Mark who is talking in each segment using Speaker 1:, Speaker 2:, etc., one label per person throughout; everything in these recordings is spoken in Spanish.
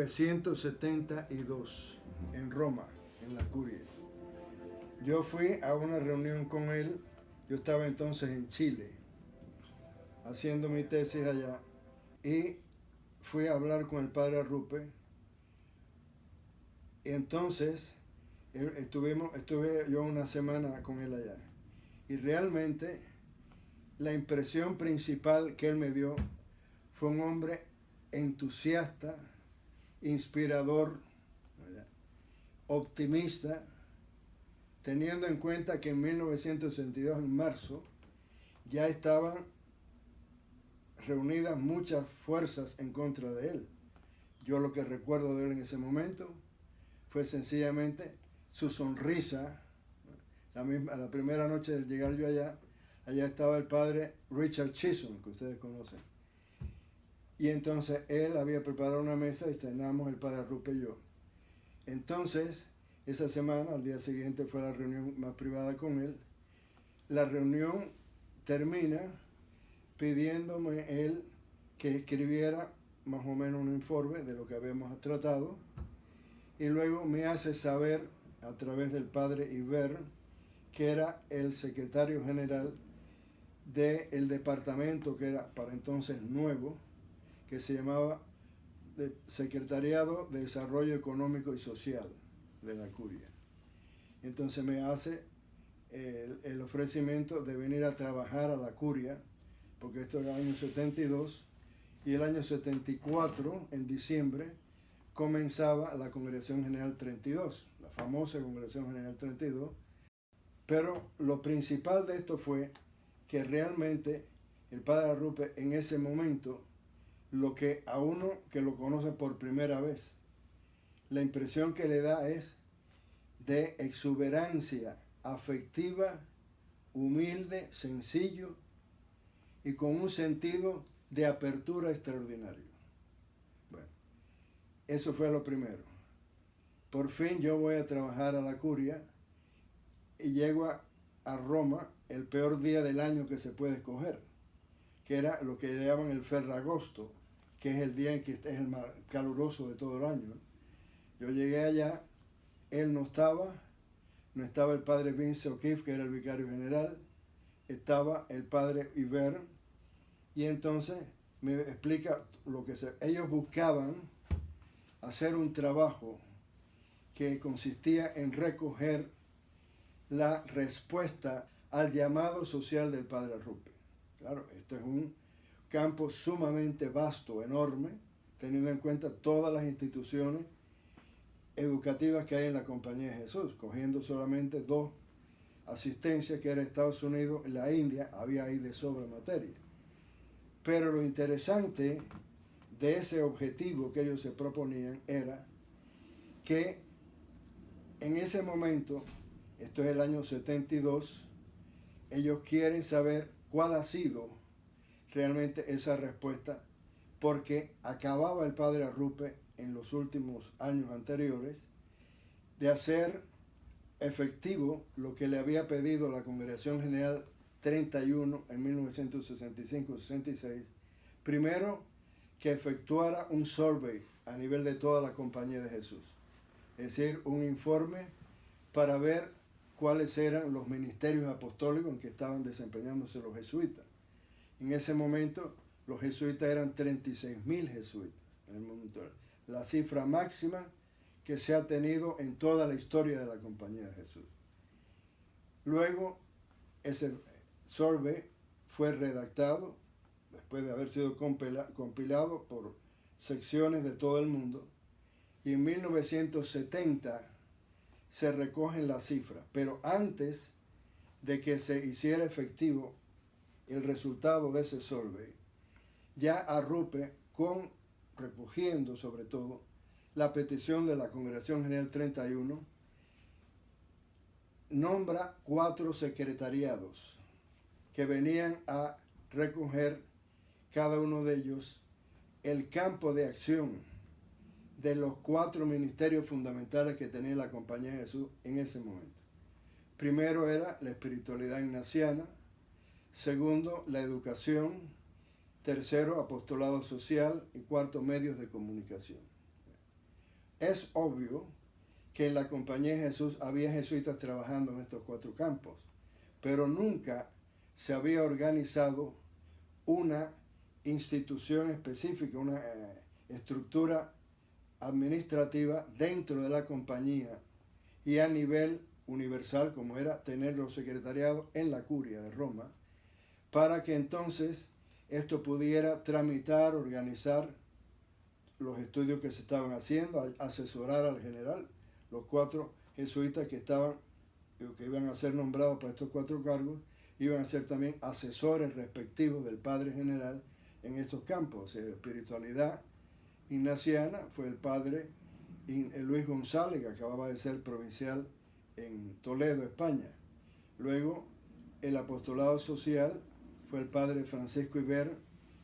Speaker 1: 1972, en Roma, en la Curia. Yo fui a una reunión con él. Yo estaba entonces en Chile, haciendo mi tesis allá, y fui a hablar con el padre Arrupe. Y entonces estuve yo una semana con él allá. Y realmente la impresión principal que él me dio fue un hombre entusiasta, inspirador, ¿verdad?, optimista, teniendo en cuenta que en 1962, en marzo, ya estaban reunidas muchas fuerzas en contra de él. Yo lo que recuerdo de él en ese momento fue sencillamente su sonrisa. La primera noche de llegar yo allá estaba el padre Richard Chisholm, que ustedes conocen. Y entonces él había preparado una mesa y cenamos el padre Arrupe y yo. Entonces, esa semana, al día siguiente, fue la reunión más privada con él. La reunión termina pidiéndome él que escribiera más o menos un informe de lo que habíamos tratado, y luego me hace saber a través del padre Iber, que era el secretario general del departamento que era para entonces nuevo, que se llamaba Secretariado de Desarrollo Económico y Social de la Curia. Entonces me hace el ofrecimiento de venir a trabajar a la Curia, porque esto era el año 72, y el año 74, en diciembre, comenzaba la Congregación General 32, la famosa Congregación General 32. Pero lo principal de esto fue que realmente el padre Arrupe en ese momento, lo que a uno que lo conoce por primera vez, la impresión que le da es de exuberancia afectiva, humilde, sencillo y con un sentido de apertura extraordinario. Bueno, eso fue lo primero. Por fin yo voy a trabajar a la Curia y llego a Roma el peor día del año que se puede escoger, que era lo que llaman el Ferragosto, que es el día en que es el más caluroso de todo el año. Yo llegué allá, él no estaba el padre Vince O'Keefe, que era el vicario general, estaba el padre Iber, y entonces me explica lo que ellos buscaban hacer un trabajo que consistía en recoger la respuesta al llamado social del padre Arrupe. Claro, esto es un campo sumamente vasto, enorme, teniendo en cuenta todas las instituciones educativas que hay en la Compañía de Jesús, cogiendo solamente dos asistencias, que era Estados Unidos y la India, había ahí de sobra materia. Pero lo interesante de ese objetivo que ellos se proponían era que en ese momento, esto es el año 72, ellos quieren saber cuál ha sido realmente esa respuesta, porque acababa el padre Arrupe en los últimos años anteriores de hacer efectivo lo que le había pedido la Congregación General 31 en 1965-66, primero que efectuara un survey a nivel de toda la Compañía de Jesús, es decir, un informe para ver cuáles eran los ministerios apostólicos en que estaban desempeñándose los jesuitas. En ese momento los jesuitas eran 36,000 jesuitas en el mundo entero, la cifra máxima que se ha tenido en toda la historia de la Compañía de Jesús. Luego ese survey fue redactado después de haber sido compilado por secciones de todo el mundo, y en 1970 se recogen las cifras, pero antes de que se hiciera efectivo el resultado de ese survey, ya Arrupe, recogiendo sobre todo la petición de la Congregación General 31, nombra 4 secretariados que venían a recoger cada uno de ellos el campo de acción de los 4 ministerios fundamentales que tenía la Compañía de Jesús en ese momento. Primero era la espiritualidad ignaciana, segundo, la educación, tercero, apostolado social, y cuarto, medios de comunicación. Es obvio que en la Compañía de Jesús había jesuitas trabajando en estos 4 campos, pero nunca se había organizado una institución específica, una estructura administrativa dentro de la compañía y a nivel universal, como era tener los secretariados en la curia de Roma, para que entonces esto pudiera tramitar, organizar los estudios que se estaban haciendo, asesorar al general, los 4 jesuitas que iban a ser nombrados para estos 4 cargos, iban a ser también asesores respectivos del padre general en estos campos. O sea, espiritualidad ignaciana fue el padre Luis González, que acababa de ser provincial en Toledo, España. Luego, el apostolado social fue el padre Francisco Iber,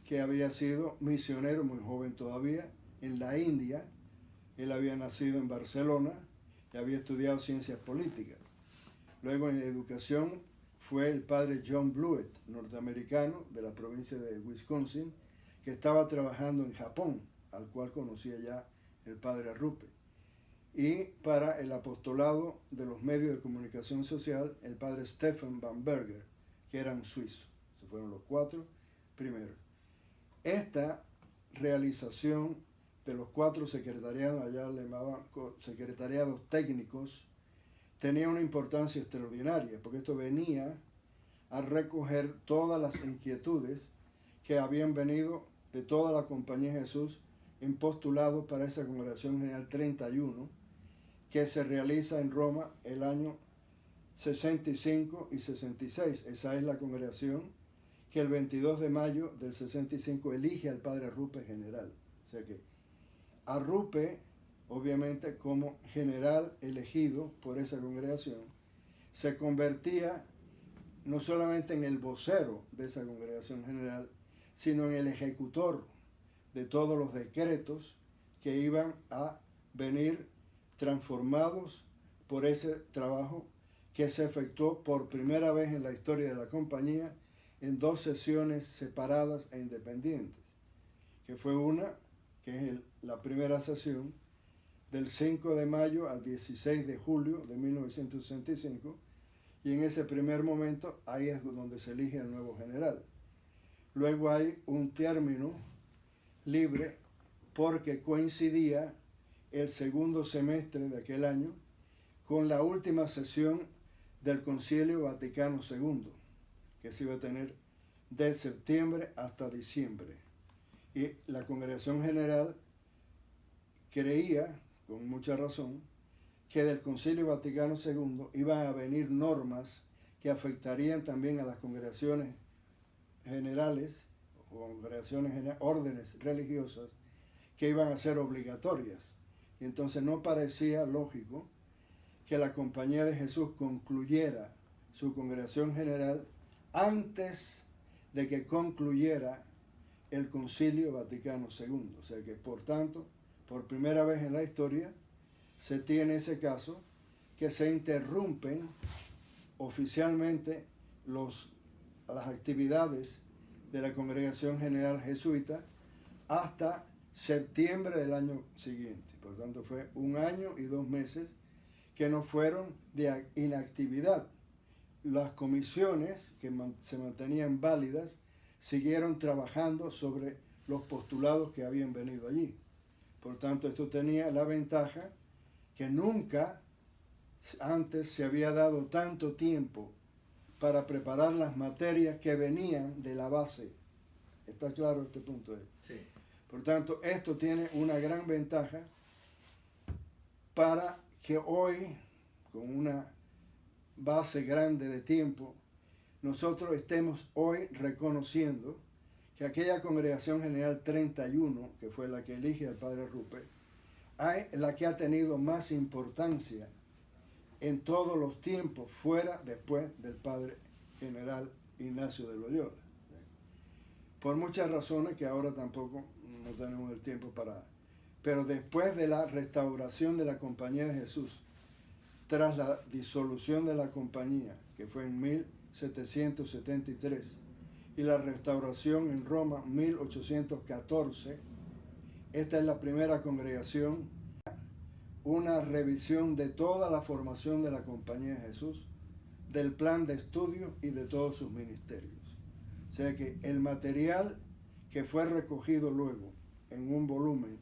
Speaker 1: que había sido misionero muy joven todavía en la India. Él había nacido en Barcelona y había estudiado ciencias políticas. Luego, en educación, fue el padre John Blewett, norteamericano de la provincia de Wisconsin, que estaba trabajando en Japón, al cual conocía ya el padre Arrupe. Y para el apostolado de los medios de comunicación social, el padre Stefan Bamberger, que eran suizos. Se fueron los 4 primeros. Esta realización de los 4 secretariados, allá le llamaban secretariados técnicos, tenía una importancia extraordinaria, porque esto venía a recoger todas las inquietudes que habían venido de toda la Compañía de Jesús en postulado para esa Congregación General 31, que se realiza en Roma el año 65 y 66. Esa es la congregación que el 22 de mayo del 65 elige al padre Arrupe general. O sea que Arrupe, obviamente como general elegido por esa congregación, se convertía no solamente en el vocero de esa congregación general, sino en el ejecutor de todos los decretos que iban a venir transformados por ese trabajo que se efectuó por primera vez en la historia de la compañía en 2 sesiones separadas e independientes, que fue una, que es la primera sesión, del 5 de mayo al 16 de julio de 1965, y en ese primer momento ahí es donde se elige el nuevo general. Luego hay un término libre porque coincidía el segundo semestre de aquel año con la última sesión del Concilio Vaticano II, que se iba a tener de septiembre hasta diciembre. Y la Congregación General creía, con mucha razón, que del Concilio Vaticano II iban a venir normas que afectarían también a las congregaciones generales, órdenes religiosas, que iban a ser obligatorias. Y entonces no parecía lógico que la Compañía de Jesús concluyera su congregación general antes de que concluyera el Concilio Vaticano II. O sea que, por tanto, por primera vez en la historia, se tiene ese caso que se interrumpen oficialmente las actividades de la Congregación General Jesuita hasta septiembre del año siguiente. Por tanto, fue 1 año y 2 meses que no fueron de inactividad. Las comisiones que se mantenían válidas siguieron trabajando sobre los postulados que habían venido allí. Por tanto, esto tenía la ventaja que nunca antes se había dado tanto tiempo para preparar las materias que venían de la base. ¿Está claro este punto?
Speaker 2: Sí.
Speaker 1: Por tanto, esto tiene una gran ventaja para que hoy, con una base grande de tiempo, nosotros estemos hoy reconociendo que aquella Congregación General 31, que fue la que elige al padre Arrupe, es la que ha tenido más importancia en todos los tiempos, después del padre general Ignacio de Loyola. Por muchas razones que ahora tampoco no tenemos el tiempo para... Pero después de la restauración de la Compañía de Jesús, tras la disolución de la compañía, que fue en 1773, y la restauración en Roma, 1814, esta es la primera congregación una revisión de toda la formación de la Compañía de Jesús, del plan de estudio y de todos sus ministerios. O sea que el material que fue recogido luego en un volumen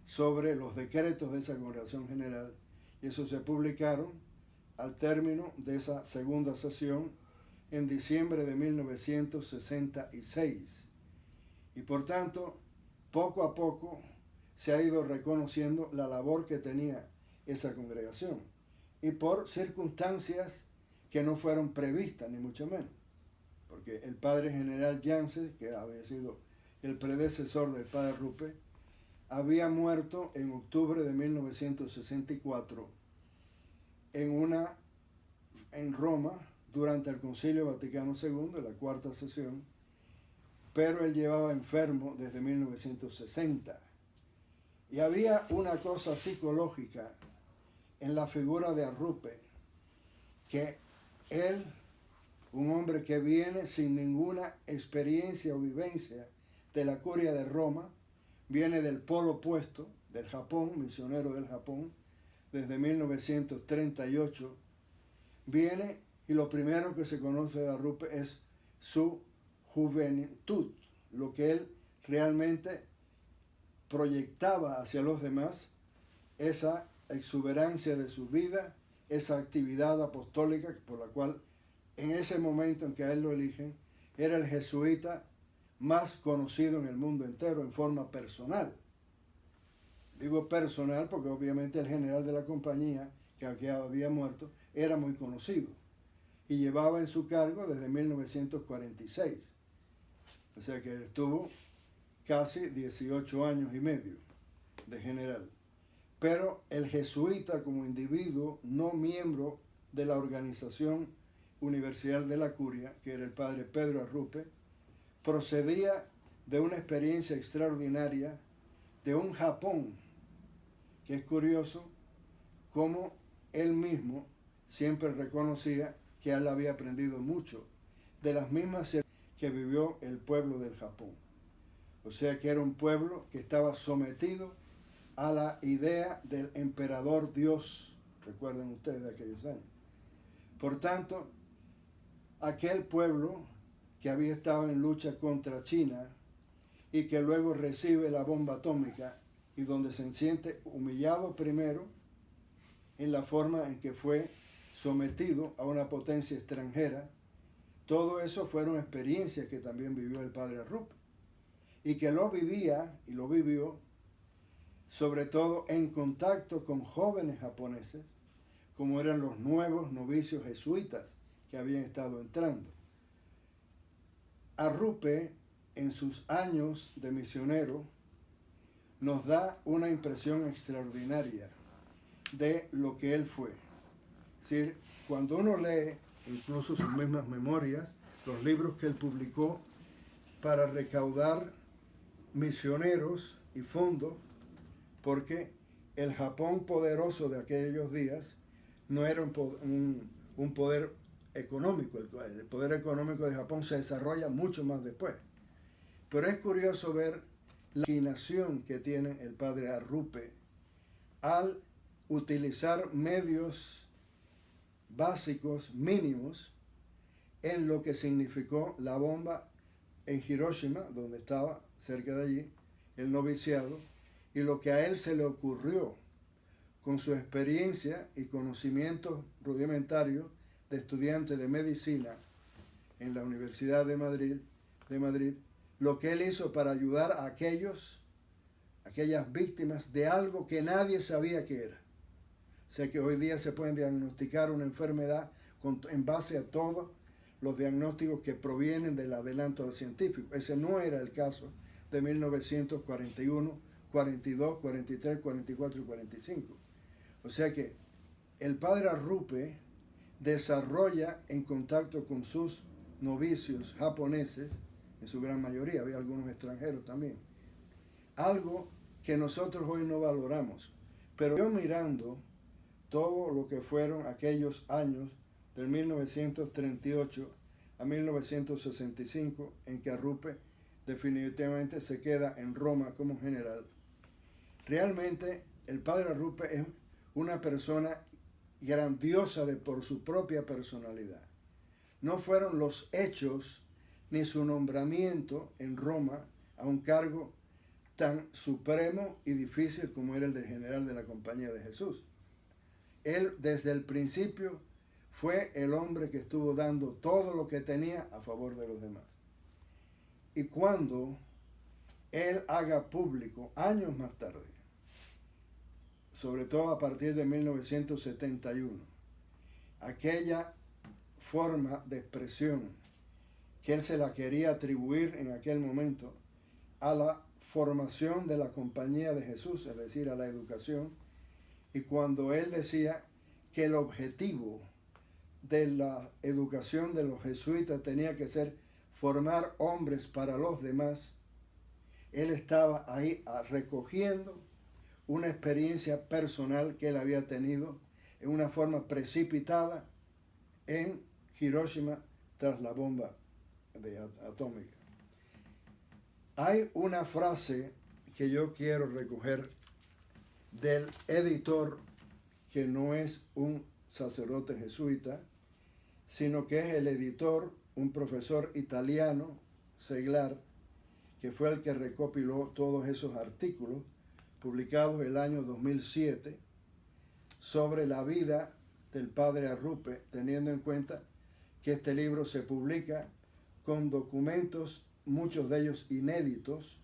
Speaker 1: sobre los decretos de esa Congregación General, y eso se publicaron al término de esa segunda sesión en diciembre de 1966. Y por tanto, poco a poco se ha ido reconociendo la labor que tenía esa congregación, y por circunstancias que no fueron previstas, ni mucho menos, porque el padre general Jansen, que había sido el predecesor del padre Rupe, había muerto en octubre de 1964 en Roma durante el Concilio Vaticano II, la cuarta sesión, pero él llevaba enfermo desde 1960. Y había una cosa psicológica en la figura de Arrupe, que él, un hombre que viene sin ninguna experiencia o vivencia de la curia de Roma, viene del polo opuesto, del Japón, misionero del Japón, desde 1938, viene y lo primero que se conoce de Arrupe es su juventud, lo que él realmente proyectaba hacia los demás, esa exuberancia de su vida, esa actividad apostólica por la cual en ese momento en que a él lo eligen, era el jesuita más conocido en el mundo entero en forma personal. Digo personal porque obviamente el general de la compañía, que había muerto, era muy conocido y llevaba en su cargo desde 1946. O sea que estuvo casi 18 años y medio de general. Pero el jesuita como individuo, no miembro de la organización universal de la curia, que era el padre Pedro Arrupe, procedía de una experiencia extraordinaria de un Japón, que es curioso cómo él mismo siempre reconocía que él había aprendido mucho de las mismas que vivió el pueblo del Japón. O sea que era un pueblo que estaba sometido a la idea del emperador Dios, recuerden ustedes de aquellos años. Por tanto, aquel pueblo que había estado en lucha contra China y que luego recibe la bomba atómica y donde se siente humillado primero en la forma en que fue sometido a una potencia extranjera, todo eso fueron experiencias que también vivió el padre Arrupe y que lo vivía y lo vivió sobre todo en contacto con jóvenes japoneses, como eran los nuevos novicios jesuitas que habían estado entrando. Arrupe, en sus años de misionero, nos da una impresión extraordinaria de lo que él fue. Es decir, cuando uno lee incluso sus mismas memorias, los libros que él publicó para recaudar misioneros y fondos, porque el Japón poderoso de aquellos días no era un poder económico. El poder económico de Japón se desarrolla mucho más después. Pero es curioso ver la imaginación que tiene el padre Arrupe al utilizar medios básicos, mínimos, en lo que significó la bomba en Hiroshima, donde estaba cerca de allí el noviciado, y lo que a él se le ocurrió con su experiencia y conocimientos rudimentarios de estudiante de medicina en la Universidad de Madrid, lo que él hizo para ayudar a aquellas víctimas de algo que nadie sabía que era. O sea que hoy día se pueden diagnosticar una enfermedad en base a todos los diagnósticos que provienen del adelanto científico. Ese no era el caso de 1941, 42, 43, 44 y 45. O sea que el padre Arrupe desarrolla en contacto con sus novicios japoneses, en su gran mayoría, había algunos extranjeros también, algo que nosotros hoy no valoramos. Pero yo mirando todo lo que fueron aquellos años del 1938 a 1965, en que Arrupe definitivamente se queda en Roma como general, realmente el padre Arrupe es una persona grandiosa por su propia personalidad. No fueron los hechos ni su nombramiento en Roma a un cargo tan supremo y difícil como era el de general de la Compañía de Jesús. Él desde el principio fue el hombre que estuvo dando todo lo que tenía a favor de los demás. Y cuando él haga público, años más tarde, sobre todo a partir de 1971, aquella forma de expresión que él se la quería atribuir en aquel momento a la formación de la Compañía de Jesús, es decir, a la educación, y cuando él decía que el objetivo de la educación de los jesuitas tenía que ser formar hombres para los demás, él estaba ahí recogiendo una experiencia personal que él había tenido en una forma precipitada en Hiroshima tras la bomba atómica. Hay una frase que yo quiero recoger del editor, que no es un sacerdote jesuita, sino que es el editor, un profesor italiano, Seglar, que fue el que recopiló todos esos artículos publicados el año 2007 sobre la vida del padre Arrupe, teniendo en cuenta que este libro se publica con documentos, muchos de ellos inéditos,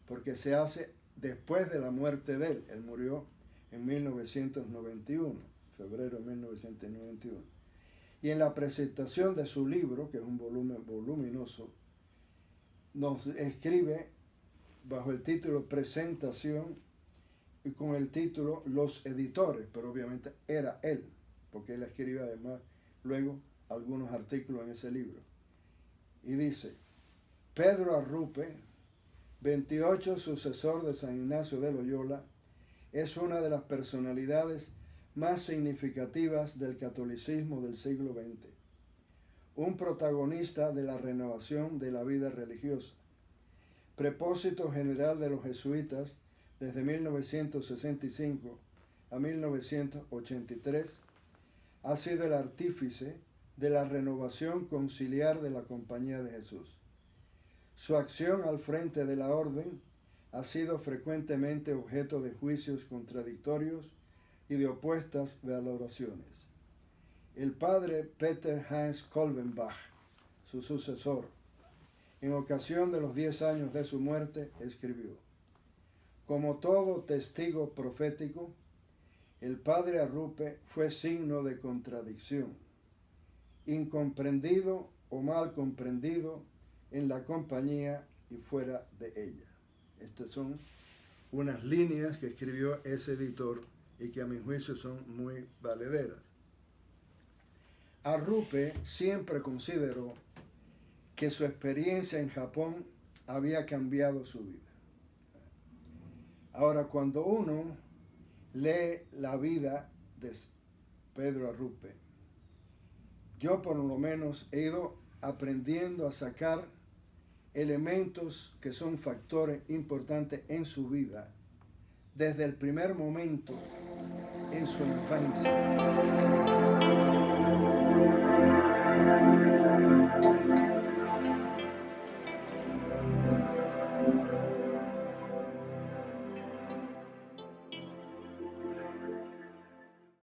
Speaker 1: porque se hace después de la muerte de él. Él murió en 1991, febrero de 1991. Y en la presentación de su libro, que es un volumen voluminoso, nos escribe bajo el título Presentación y con el título Los Editores, pero obviamente era él, porque él escribe además luego algunos artículos en ese libro. Y dice: Pedro Arrupe, 28 sucesor de San Ignacio de Loyola, es una de las personalidades más significativas del catolicismo del siglo XX, un protagonista de la renovación de la vida religiosa, prepósito general de los jesuitas desde 1965 a 1983, ha sido el artífice de la renovación conciliar de la Compañía de Jesús. Su acción al frente de la orden ha sido frecuentemente objeto de juicios contradictorios y de opuestas valoraciones. El padre Peter Heinz Kolbenbach, su sucesor, en ocasión de los 10 años de su muerte, escribió: como todo testigo profético, el padre Arrupe fue signo de contradicción, incomprendido o mal comprendido en la compañía y fuera de ella. Estas son unas líneas que escribió ese editor y que a mi juicio son muy valederas. Arrupe siempre consideró que su experiencia en Japón había cambiado su vida. Ahora, cuando uno lee la vida de Pedro Arrupe, yo por lo menos he ido aprendiendo a sacar elementos que son factores importantes en su vida desde el primer momento en su infancia.